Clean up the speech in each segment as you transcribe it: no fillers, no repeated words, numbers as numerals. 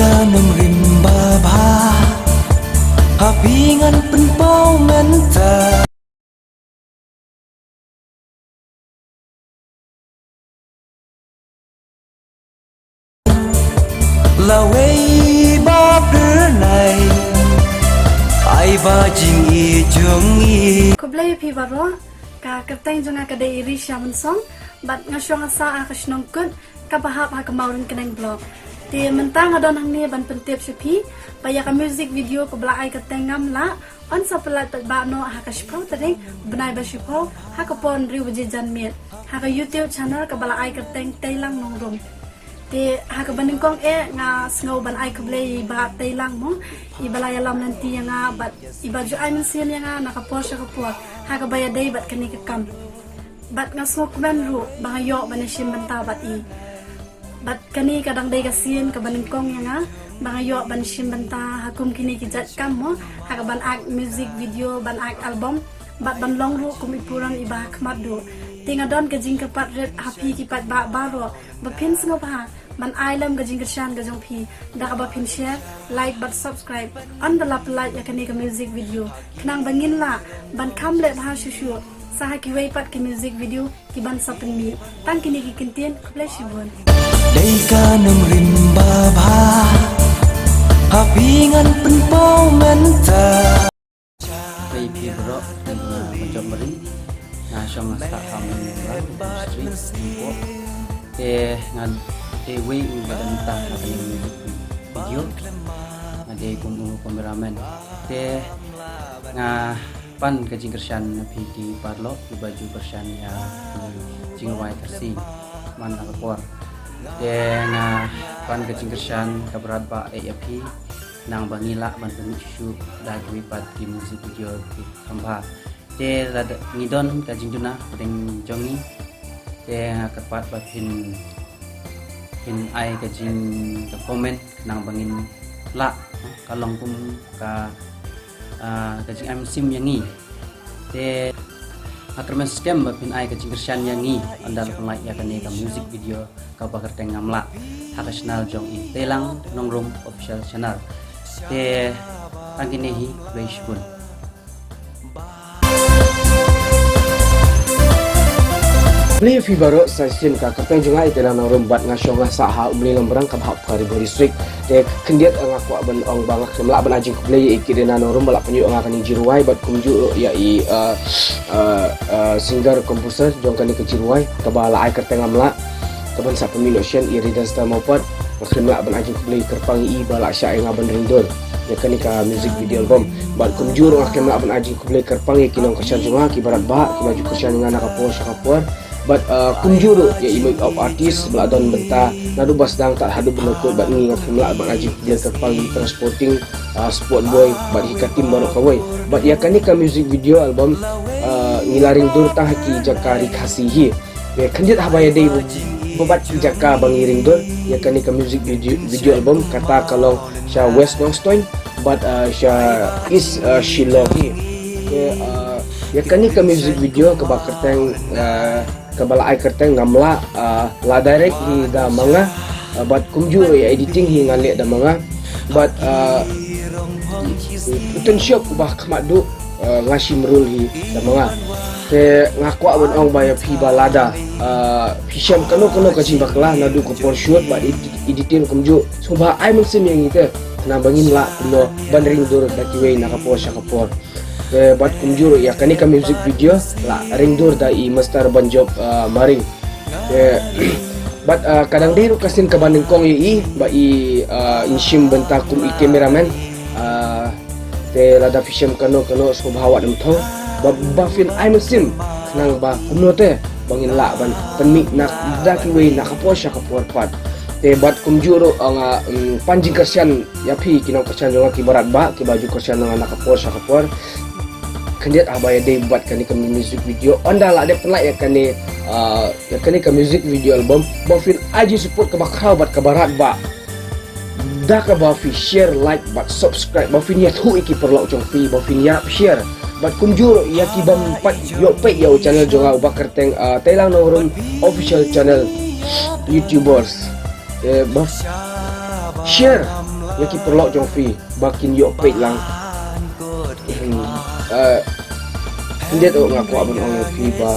ka ng rimba ba Hapingan penpau menta Là quay ba bữa này Ai ba jing i chung i Kublai pi baro ka kerteng jonga ka dei ri shaman song bat ngasong asa ka shnongkut ka bahap ha ka maurin keneng blog ti mentang adon hang ni ban pentip shapi paya ka music video ko blai ka tengam la on sa pelat ba no ha ka shpro tading benai ba shpro ha ka pon ri waje jan miet ha ka youtube channel ka blai ka teng tailang nongrom ti ha ka baning kong nga snow ban ai kublai ba tailang mo ibalay alam nanti nga bat ibaju ay mensin nga nakapos ka po ha ka bayaday bat kani ka kam bat nga smoke man ru bangayo banashim banta bat i bat kani kadang day kasin ka baning kong nga bangayo banashim banta hakum kini kijat kam mo ha ka ban ag music video ban ag album bat ban long ru kum ipurang iba khmat do tinga don ka jing ka pat red happy ki pat ba baro ba pin sngo ba man ailam gajing kershan gajong pi da ka ba pin share like but subscribe on the lap like ya kani ka music video knang bangin la ban kam le bha shushu sa ki wei pat ki music video ki ban sapen mi tang kini ki kintin kuble shibon Đây ka ng rimba ba Hapingan penpau menta Baby bro macam meri nasional tak kami street ngan dewi badan tak kami video ada kumpul kameramen nga pan kajing kersan di parlo di baju kersan ya jingwai kersi mana kapor nga pan kajing kersan kaberat ba AFP nang bangila man penishu dagwi pat di musik video di kamba lada ngidon kajing juna pedeng jongi kepat bat pin ai kajing ke komen nang bangin la kalong kum ka kajing am sim yangi akramen scam bat pin ai kajing kersan yangi andal pelai ya kani ka music video ka bakar tengam la hakasnal jong i telang nongrom official channel angkinehi beishbun Beli fibaro session ka kerteng junga itelang nang rumbat ngasyong nga saha umli lembrang ka bahap ka ribu district de kendiat ngaku ban ong bangak semla ban ajing kublei ikirena nang rumba la penyu nga kani jiruai bat kumju ya i singer komposer jong kani ke jiruai ka bala ai kerteng amla ka ban sa pemilu sian i ridan sta mopat makhrimla ban ajing kublei kerpang i bala sya nga ban ringdor ya kani ka music video album bat kumju ngakhrimla ban ajing kublei kerpang i kinong kasyan junga ki barat ba ki baju kasyan nga nakapos kapor but kunjuru ya image of artist beladon benta nadu bas dang tak hadu benukut bat ni ngakimla bat ajib dia terpang transporting sport boy bat hikatim baru kawai but ya kani ka music video album ngilaring dur tah ki jakari khasihi ya kanjit habaya dei bobat jaka bangiring dur ya kani ka music video album kata kalau sha west nongstoin but sha is shilohi ya kani ka music video ke bakerteng kabala ai kerteng ngamla la direct hi da manga but kumju ya editing hi ngale da manga but potential kubah khamadu ngasim rule hi da manga te ngakwa bon ong baya phi balada phisham kano kajing bakla nadu ko por shoot but editing kumju subha ai mungsim yang ite na bangin la no bandring dur da kiwe nakapor syakapor bat kumjur ya kani ka music video la ringdur da i master banjob maring bat kadang diru kasin ka banding kong i ba i inshim benta kum i cameraman te lada fisham kano so bawa dem thong ba fin ai mesim nang ba kumno te bangin la ban penmik nak da ki we nak posya ka porpat te bat kumjuro ang panjing kersian ya pi kinong kersian jonga ki barat ba ki baju kersian nga nak posya ka por kandiat abaya day buat kani ka music video onda la de penlai ya kani ka music video album bofin aji support ka bakraw bat ka barat ba da ka ba fi share like bat subscribe bofin ya thu iki perlo jong fi bofin ya share bat kumjur ya ki bam pat yo pe yo channel jonga bakar teng telang nongrum official channel youtubers share ya ki perlo jong fi bakin yo page lang hindi to ngaku abon ong fi ba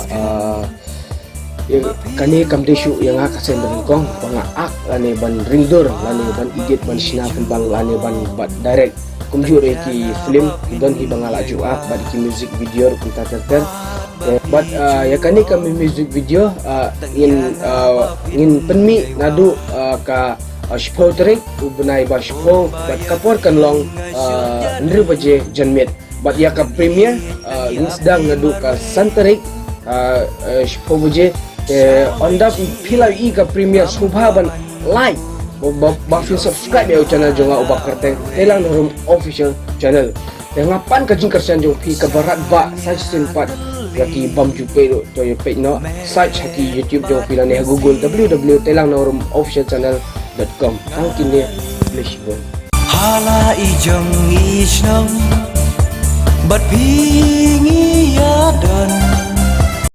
kani kam desu yang akasen berengkong pangaak lane ban ringdur lane ban edit ban sina kembang lane ban direct kumjur ki film dan hi bangala juak bad ki music video kunta terter but ya kani kami music video in penmi nadu ka shpo trik ubnai ba shpo bat kapor kan long ndri baje janmet bat ya ka premier in sedang nadu ka santarik shpo baje onda pila i ka premier subhaban like Bafin subscribe ya channel jonga ubak kerteng telang norum official channel ngapan ka jingkersan jong pi ka barat ba search pat laki bam jupe do to yo page no search haki YouTube jong pi ne Google www.telangnorum.officialchannel.com angkin ne please go hala ijong isnong bat pingi yadan